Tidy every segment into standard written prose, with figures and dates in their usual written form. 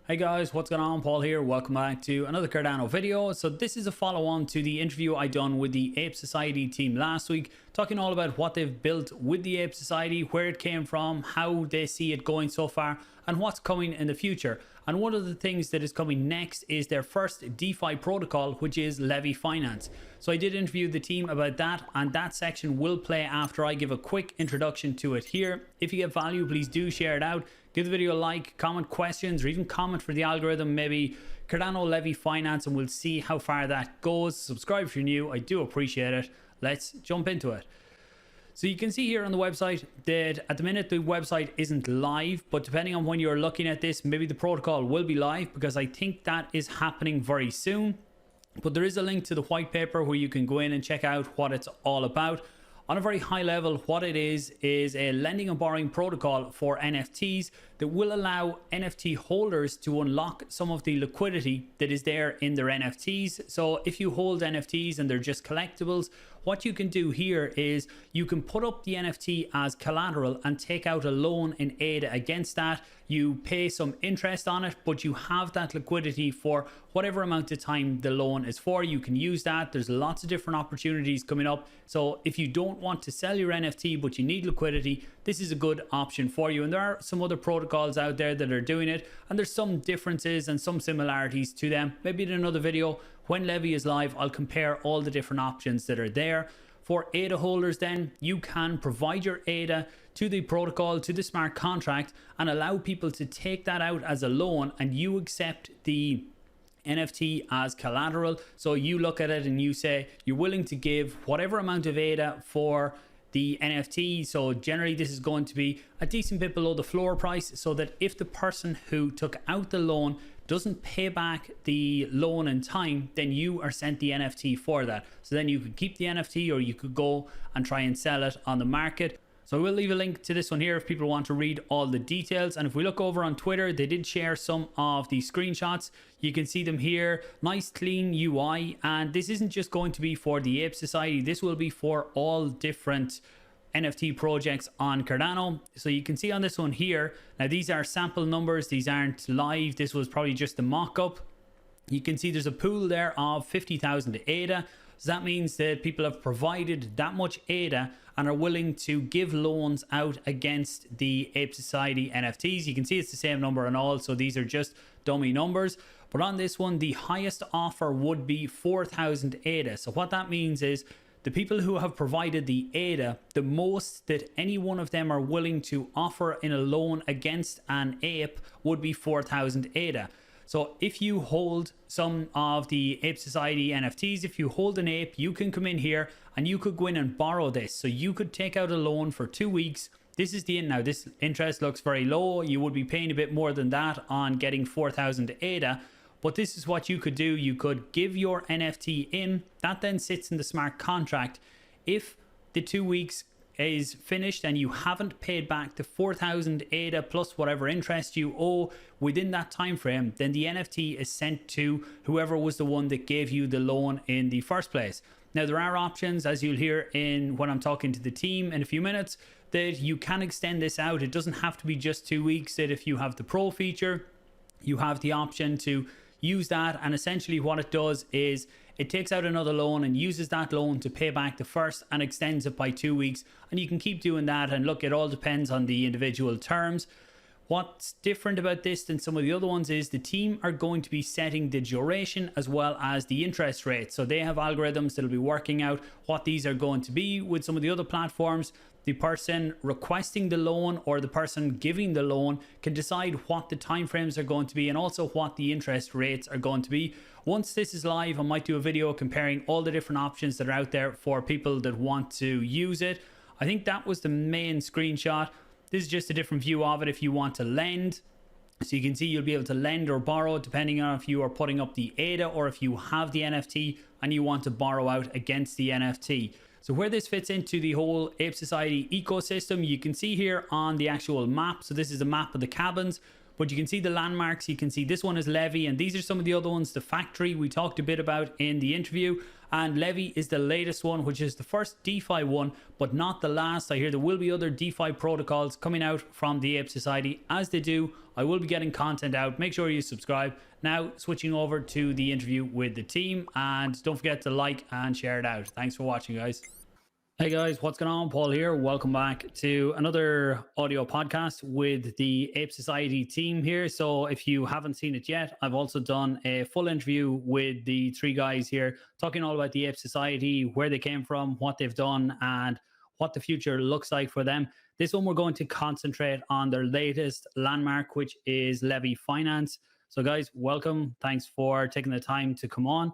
Hey guys, what's going on? Paul here. Welcome back to another Cardano video. So this is a follow-on to the interview I done with the Ape Society team last week, talking all about what they've built with the Ape Society, where it came from, how they see it going so far, and what's coming in the future. And one of the things that is coming next is their first DeFi protocol, which is Levvy Finance. So I did interview the team about that, and that section will play after I give a quick introduction to it here. If you get value, please do share it out. Give the video a like, comment questions, or even comment for the algorithm, maybe Cardano Levvy Finance, and we'll see how far that goes. Subscribe if you're new. I do appreciate it. Let's jump into it. So you can see here on the website that at the minute the website isn't live, but depending on when you're looking at this, maybe the protocol will be live, because I think that is happening very soon. But there is a link to the white paper where you can go in and check out what it's all about. On a very high level, what it is a lending and borrowing protocol for NFTs that will allow NFT holders to unlock some of the liquidity that is there in their NFTs. So if you hold NFTs and they're just collectibles, what you can do here is you can put up the NFT as collateral and take out a loan in ADA against that. You pay some interest on it, but you have that liquidity for whatever amount of time the loan is for. You can use that. There's lots of different opportunities coming up. So if you don't want to sell your NFT, but you need liquidity, this is a good option for you. And there are some other protocols out there that are doing it, and there's some differences and some similarities to them. Maybe in another video, when Levvy is live, I'll compare all the different options that are there. For ADA holders then, you can provide your ADA to the protocol, to the smart contract, and allow people to take that out as a loan, and you accept the NFT as collateral. So you look at it and you say you're willing to give whatever amount of ADA for the NFT. So generally this is going to be a decent bit below the floor price, so that if the person who took out the loan doesn't pay back the loan in time, then you are sent the NFT for that. So then you could keep the NFT, or you could go and try and sell it on the market. So I will leave a link to this one here if people want to read all the details. And if we look over on Twitter, they did share some of the screenshots. You can see them here. Nice clean UI. And this isn't just going to be for the Ape Society. This will be for all different NFT projects on Cardano. So you can see on this one here, now these are sample numbers, these aren't live, this was probably just a mock-up. You can see there's a pool there of 50,000 ADA. So that means that people have provided that much ADA and are willing to give loans out against the Ape Society NFTs. You can see it's the same number and all, so these are just dummy numbers. But on this one, the highest offer would be 4,000 ADA. So what that means is the people who have provided the ADA, the most that any one of them are willing to offer in a loan against an ape would be 4,000 ADA. So if you hold some of the Ape Society NFTs, if you hold an ape, you can come in here and you could go in and borrow this. So you could take out a loan for 2 weeks. This is the now this interest looks very low. You would be paying a bit more than that on getting 4,000 ADA. But this is what you could do. You could give your NFT in. That then sits in the smart contract. If the 2 weeks is finished and you haven't paid back the 4,000 ADA plus whatever interest you owe within that time frame, then the NFT is sent to whoever was the one that gave you the loan in the first place. Now there are options, as you'll hear in when I'm talking to the team in a few minutes, that you can extend this out. It doesn't have to be just 2 weeks. That if you have the pro feature, you have the option to use that, and essentially what it does is it takes out another loan and uses that loan to pay back the first and extends it by 2 weeks, and you can keep doing that. And look, it all depends on the individual terms. What's different about this than some of the other ones is the team are going to be setting the duration as well as the interest rate. So they have algorithms that'll be working out what these are going to be. With some of the other platforms, the person requesting the loan or the person giving the loan can decide what the timeframes are going to be, and also what the interest rates are going to be. Once this is live, I might do a video comparing all the different options that are out there for people that want to use it. I think that was the main screenshot. This is just a different view of it if you want to lend. So you can see you'll be able to lend or borrow depending on if you are putting up the ADA or if you have the NFT and you want to borrow out against the NFT. So where this fits into the whole Ape Society ecosystem, you can see here on the actual map. So this is a map of the cabins. but you can see the landmarks. You can see this one is Levvy, and these are some of the other ones. The factory we talked a bit about in the interview, and Levvy is the latest one, which is the first DeFi one, but not the last. I hear there will be other DeFi protocols coming out from the Ape Society. As they do, I will be getting content out. Make sure you subscribe. Now, switching over to the interview with the team, and don't forget to like and share it out. Thanks for watching, guys. Hey guys, what's going on? Paul here. Welcome back to another audio podcast with the Ape Society team here. So if you haven't seen it yet, I've also done a full interview with the three guys here, talking all about the Ape Society, where they came from, what they've done, and what the future looks like for them. This one, we're going to concentrate on their latest landmark, which is Levvy Finance. So guys, welcome. Thanks for taking the time to come on.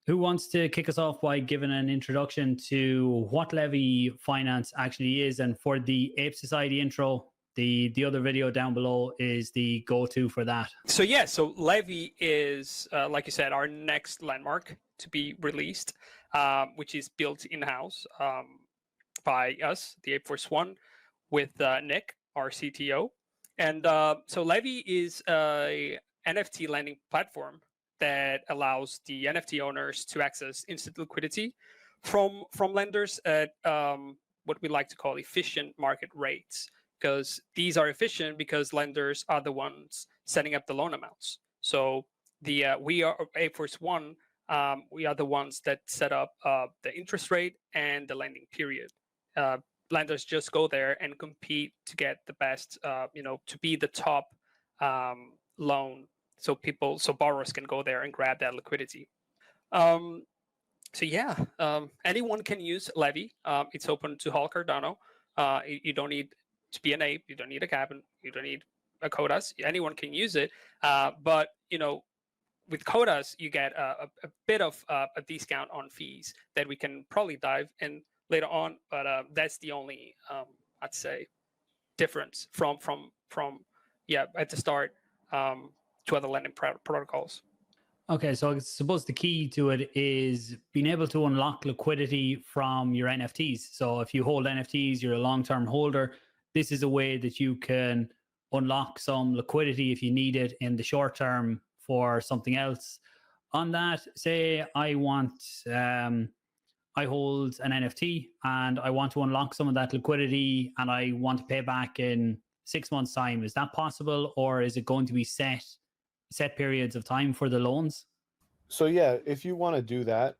Who wants to kick us off by giving an introduction to what Levvy Finance actually is? And for the Ape Society intro, the other video down below is the go-to for that. So Levvy is, like you said, our next landmark to be released, which is built in-house by us, the Ape Force One, with Nick, our CTO. And so Levvy is a NFT lending platform that allows the NFT owners to access instant liquidity from lenders at what we like to call efficient market rates, because these are efficient because lenders are the ones setting up the loan amounts. So we are Ape Force One. We are the ones that set up the interest rate and the lending period. Lenders just go there and compete to get the best, to be the top loan. So borrowers can go there and grab that liquidity. Anyone can use Levvy. It's open to all Cardano. You don't need to be an ape. You don't need a cabin. You don't need a Cotas. Anyone can use it. But with Cotas, you get a bit of a discount on fees that we can probably dive in later on. But that's the only I'd say difference from at the start. To other lending protocols. Okay, so I suppose the key to it is being able to unlock liquidity from your NFTs. So if you hold NFTs, you're a long-term holder, this is a way that you can unlock some liquidity if you need it in the short term for something else. On that, say I hold an NFT and I want to unlock some of that liquidity and I want to pay back in 6 months' time. Is that possible, or is it going to be set periods of time for the loans? So yeah, if you want to do that,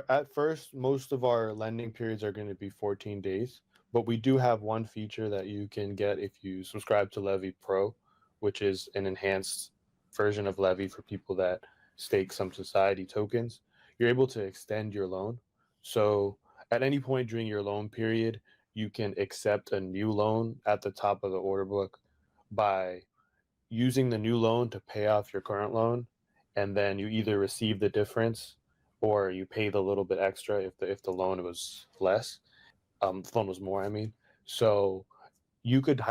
at first, most of our lending periods are going to be 14 days, but we do have one feature that you can get if you subscribe to Levvy Pro, which is an enhanced version of Levvy for people that stake some society tokens. You're able to extend your loan. So at any point during your loan period, you can accept a new loan at the top of the order book by using the new loan to pay off your current loan, and then you either receive the difference or you pay the little bit extra if the loan was less, the loan was more, I mean. So you could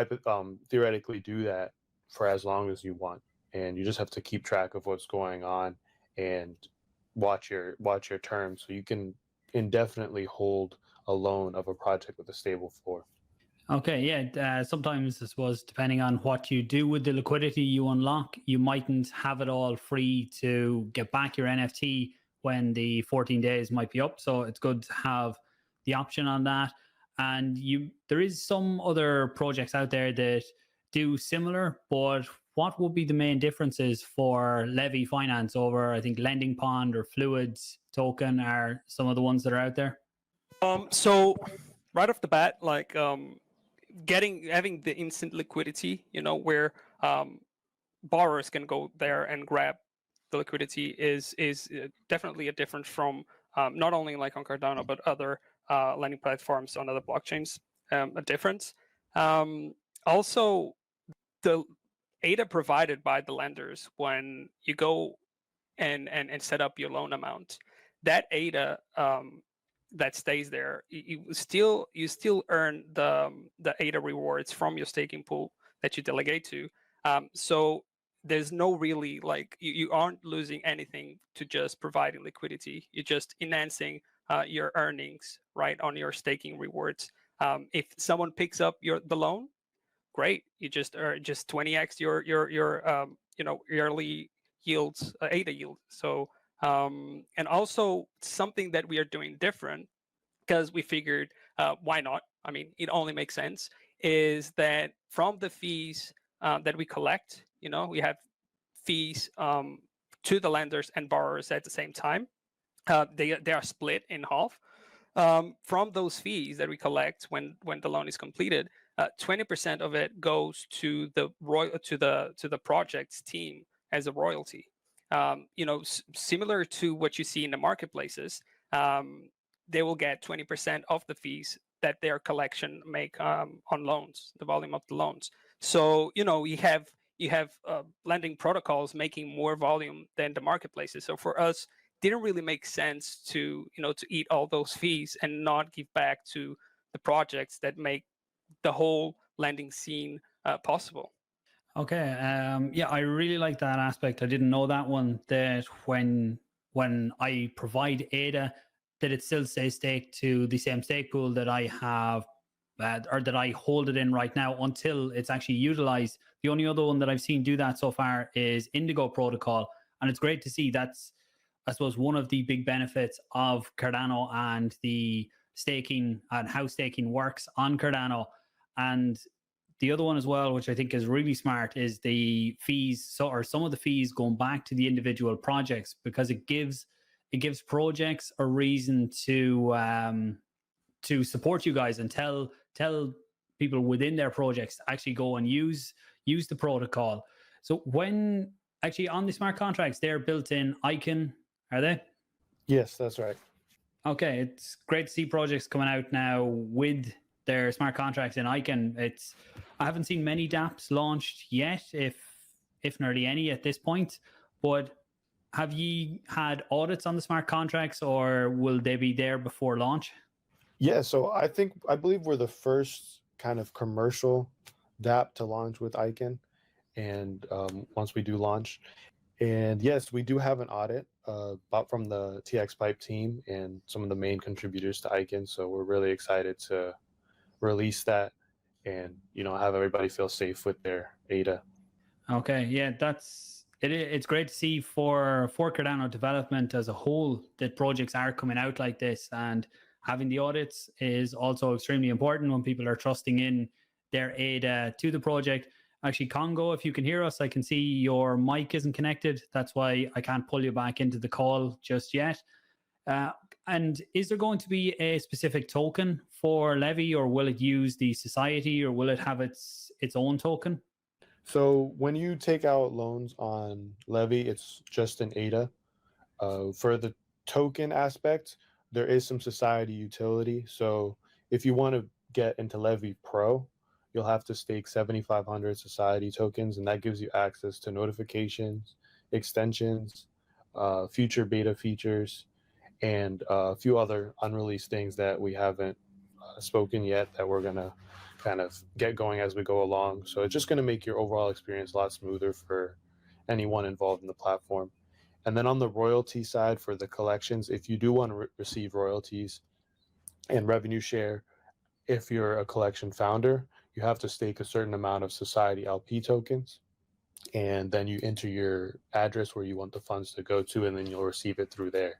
theoretically do that for as long as you want, and you just have to keep track of what's going on and watch your terms, so you can indefinitely hold a loan of a project with a stable floor. Okay, yeah. Sometimes, I suppose, depending on what you do with the liquidity you unlock, you mightn't have it all free to get back your NFT when the 14 days might be up. So it's good to have the option on that. And there is some other projects out there that do similar, but what would be the main differences for Levvy Finance over, I think, Lending Pond or Fluids Token are some of the ones that are out there? So right off the bat, like having the instant liquidity, where borrowers can go there and grab the liquidity is definitely a difference from not only like on Cardano but other lending platforms on other blockchains. A difference. Also, the ADA provided by the lenders when you go and set up your loan amount, that ADA that stays there, you still earn the ADA rewards from your staking pool that you delegate to. So there's no really like you aren't losing anything to just providing liquidity. You're just enhancing your earnings right on your staking rewards. If someone picks up the loan, great. You just 20x your yearly yields, ADA yield. So and also something that we are doing different, because we figured why not? I mean, it only makes sense, is that from the fees that we collect, we have fees to the lenders and borrowers at the same time. They are split in half. From those fees that we collect when the loan is completed, 20% of it goes to the project's team as a royalty. Similar to what you see in the marketplaces, they will get 20% of the fees that their collection make on loans, the volume of the loans. So you have lending protocols making more volume than the marketplaces. So for us, didn't really make sense to eat all those fees and not give back to the projects that make the whole lending scene possible. Okay. Yeah, I really like that aspect. I didn't know that one. That when I provide ADA, that it still stays staked to the same stake pool that I have, or that I hold it in right now until it's actually utilized. The only other one that I've seen do that so far is Indigo Protocol, and it's great to see. That's, I suppose, one of the big benefits of Cardano and the staking and how staking works on Cardano. And the other one as well, which I think is really smart, is the fees. So, or some of the fees going back to the individual projects, because it gives projects a reason to support you guys and tell people within their projects to actually go and use the protocol. So when actually on the smart contracts, they're built in Aiken, are they? Yes, that's right. Okay, it's great to see projects coming out now with their smart contracts in Aiken. I haven't seen many dApps launched yet, if nearly any at this point. But have you had audits on the smart contracts, or will they be there before launch? Yeah, so I believe we're the first kind of commercial dApp to launch with Aiken, and once we do launch, and yes, we do have an audit from the TX Pipe team and some of the main contributors to Aiken. So we're really excited to release that and have everybody feel safe with their ADA. Okay, yeah, it's great to see for Cardano development as a whole that projects are coming out like this, and having the audits is also extremely important when people are trusting in their ADA to the project. Actually, Congo, if you can hear us, I can see your mic isn't connected. That's why I can't pull you back into the call just yet. And is there going to be a specific token for Levvy, or will it use the society, or will it have its own token? So when you take out loans on Levvy, it's just an ADA. For the token aspect, there is some society utility. So if you want to get into Levvy Pro, you'll have to stake 7,500 society tokens, and that gives you access to notifications, extensions, future beta features, and a few other unreleased things that we haven't spoken yet that we're going to kind of get going as we go along. So it's just going to make your overall experience a lot smoother for anyone involved in the platform. And then on the royalty side for the collections, if you do want to receive royalties and revenue share, if you're a collection founder, you have to stake a certain amount of society LP tokens, and then you enter your address where you want the funds to go to, and then you'll receive it through there.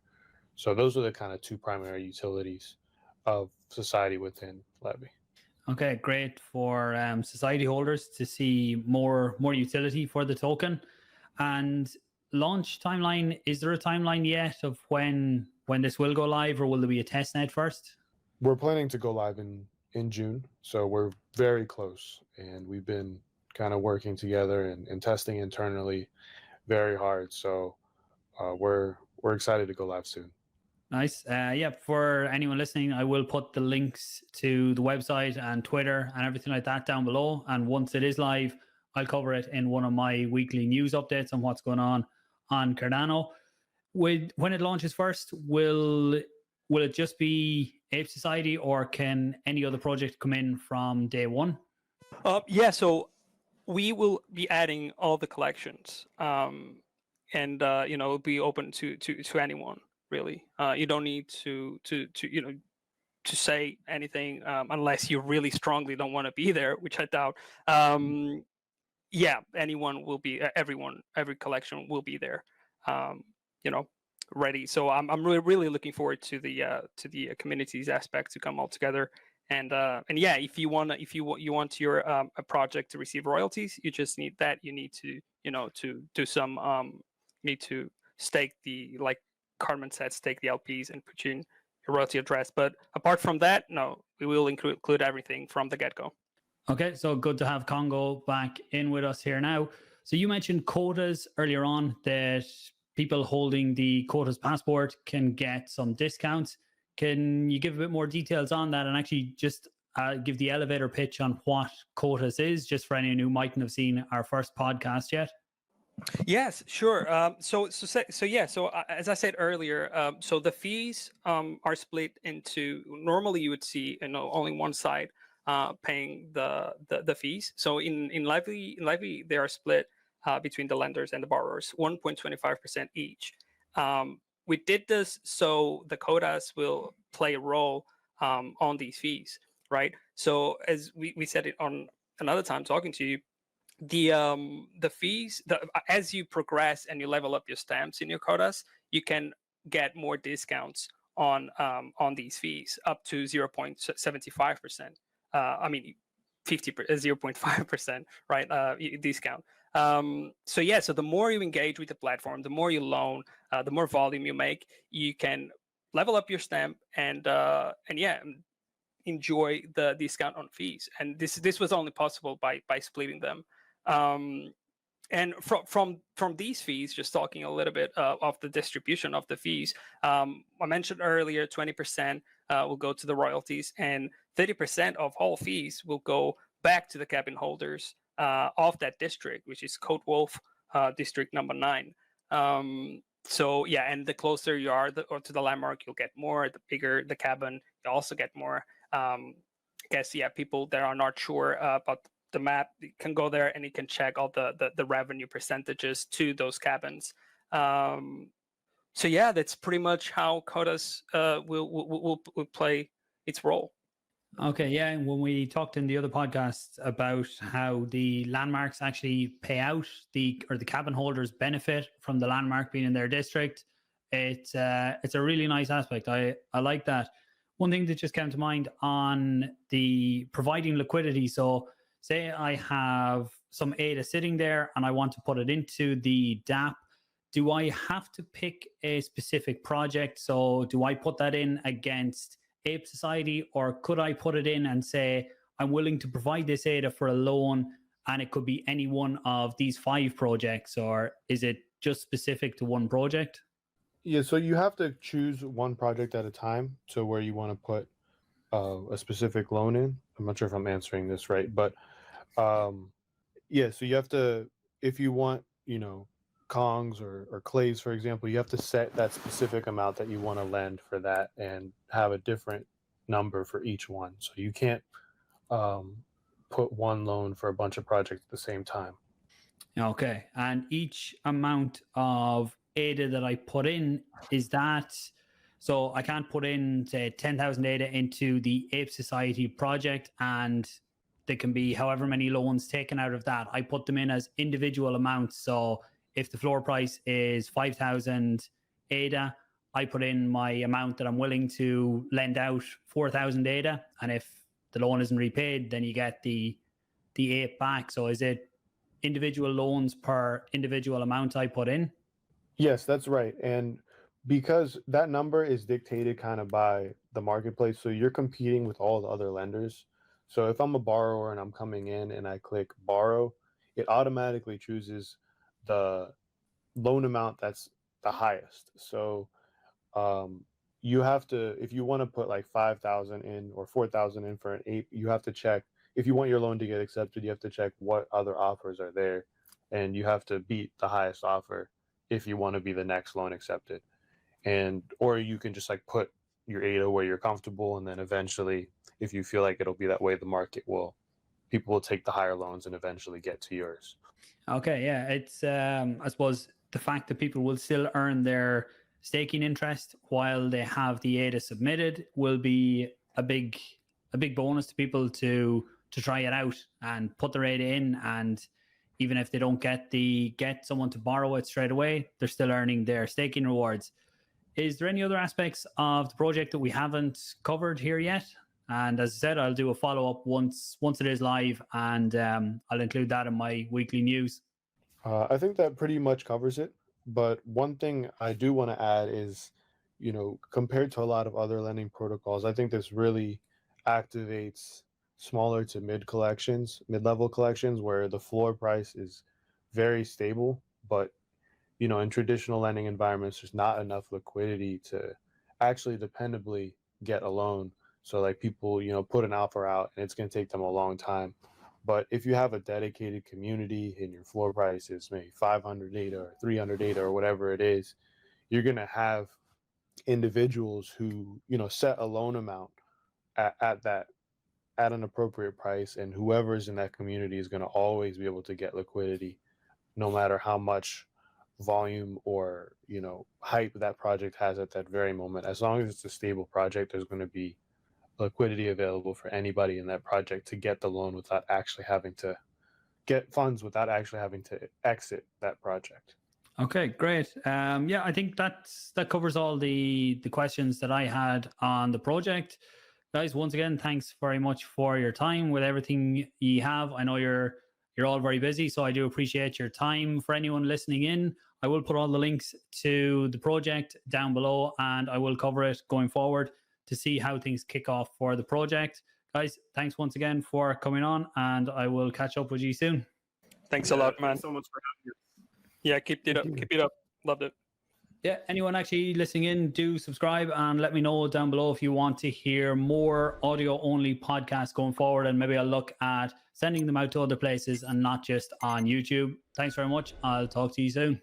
So those are the kind of two primary utilities of society within Levvy. Okay, great for society holders to see more utility for the token. And launch timeline, is there a timeline yet of when this will go live, or will there be a test net first? We're planning to go live in June, so we're very close, and we've been kind of working together and testing internally very hard. So we're excited to go live soon. Nice. Yeah, for anyone listening, I will put the links to the website and Twitter and everything like that down below. And once it is live, I'll cover it in one of my weekly news updates on what's going on Cardano. When it launches first, will it just be Ape Society, or can any other project come in from day one? Yeah, so we will be adding all the collections, and it'll be open to anyone really. You don't need to to say anything unless you really strongly don't want to be there, which I doubt. Yeah, anyone will be, every collection will be there, you know, ready. So I'm really looking forward to the communities aspect to come all together. And yeah, if you want your a project to receive royalties, you just need that. You need to to do some need to stake the, like Cardman said, stake the LPs and put in your royalty address. But apart from that, no, we will include everything from the get-go. Okay, so good to have Congo back in with us here now. So you mentioned quotas earlier on, that people holding the Cotas Passport can get some discounts. Can you give a bit more details on that and actually just give the elevator pitch on what Cotas is, just for anyone who mightn't have seen our first podcast yet? Yes, sure. So as I said earlier, so the fees are split into, normally you would see only one side paying the fees. So in Levvy they are split between the lenders and the borrowers, 1.25% each. We did this so the Cotas will play a role on these fees, right? So as we said it on another time talking to you, the fees, as you progress and you level up your stamps in your Cotas, you can get more discounts on these fees, up to 0.75%. I mean 0.5%, right? Discount. So yeah, so the more you engage with the platform, the more you loan, the more volume you make, you can level up your stamp and yeah, enjoy the discount on fees. And this was only possible by splitting them. And from these fees, just talking a little bit of the distribution of the fees, I mentioned earlier 20% will go to the royalties, and 30% of all fees will go back to the cabin holders of that district, which is Code Wolf district number 9. So yeah, and the closer you are to the landmark, you'll get more. The bigger the cabin, you also get more. I guess, yeah, people that are not sure about the map, you can go there and you can check all the revenue percentages to those cabins. So yeah, that's pretty much how Cotas will play its role. Okay, yeah. And when we talked in the other podcasts about how the landmarks actually pay out, the cabin holders benefit from the landmark being in their district, it's a really nice aspect. I like that. One thing that just came to mind on the providing liquidity. So say I have some ADA sitting there and I want to put it into the DApp. Do I have to pick a specific project? So do I put that in against Ape Society, or could I put it in and say, I'm willing to provide this ADA for a loan and it could be any one of these 5 projects, or is it just specific to one project? Yeah, so you have to choose one project at a time. So where you want to put a specific loan in. I'm not sure if I'm answering this right, but yeah, so you have to, if you want, Kongs or clays, for example, you have to set that specific amount that you want to lend for that and have a different number for each one. So you can't put one loan for a bunch of projects at the same time. Okay. And each amount of ADA that I put in, is that, so I can't put in, say, 10,000 ADA into the Ape Society project and there can be however many loans taken out of that. I put them in as individual amounts. So if the floor price is 5,000 ADA, I put in my amount that I'm willing to lend out, 4,000 ADA. And if the loan isn't repaid, then you get the Ape back. So is it individual loans per individual amount I put in? Yes, that's right. And because that number is dictated kind of by the marketplace, so you're competing with all the other lenders. So if I'm a borrower and I'm coming in and I click borrow, it automatically chooses the loan amount that's the highest. So you have to, if you want to put like 5,000 in or 4,000 in for an Ape, you have to check, if you want your loan to get accepted, you have to check what other offers are there, and you have to beat the highest offer if you want to be the next loan accepted. And or you can just like put your ADA where you're comfortable, and then eventually, if you feel like it'll be that way, the market will, people will take the higher loans and eventually get to yours. Okay, yeah, it's I suppose the fact that people will still earn their staking interest while they have the ADA submitted will be a big bonus to people to try it out and put the rate in, and even if they don't get someone to borrow it straight away, they're still earning their staking rewards. Is there any other aspects of the project that we haven't covered here yet? And as I said, I'll do a follow-up once it is live, and I'll include that in my weekly news. I think that pretty much covers it. But one thing I do want to add is, compared to a lot of other lending protocols, I think this really activates smaller to mid-level collections where the floor price is very stable, but in traditional lending environments, there's not enough liquidity to actually dependably get a loan. So like people, put an offer out and it's going to take them a long time. But if you have a dedicated community and your floor price is maybe 500 ADA or 300 ADA or whatever it is, you're going to have individuals who, set a loan amount at an appropriate price, and whoever's in that community is going to always be able to get liquidity, no matter how much volume or hype that project has at that very moment. As long as it's a stable project, there's going to be liquidity available for anybody in that project to get the loan without actually having to get funds, without actually having to exit that project. Okay, great. Yeah, I think that covers all the questions that I had on the project. Guys, once again, thanks very much for your time with everything you have. I know you're all very busy, so I do appreciate your time. For anyone listening in, I will put all the links to the project down below, and I will cover it going forward to see how things kick off for the project. Guys, thanks once again for coming on, and I will catch up with you soon. Thanks a lot, man. Thanks so much for having us. Yeah, keep it up. Keep it up. Loved it. Yeah, anyone actually listening in, do subscribe and let me know down below if you want to hear more audio only podcasts going forward, and maybe I'll look at sending them out to other places and not just on YouTube. Thanks very much. I'll talk to you soon.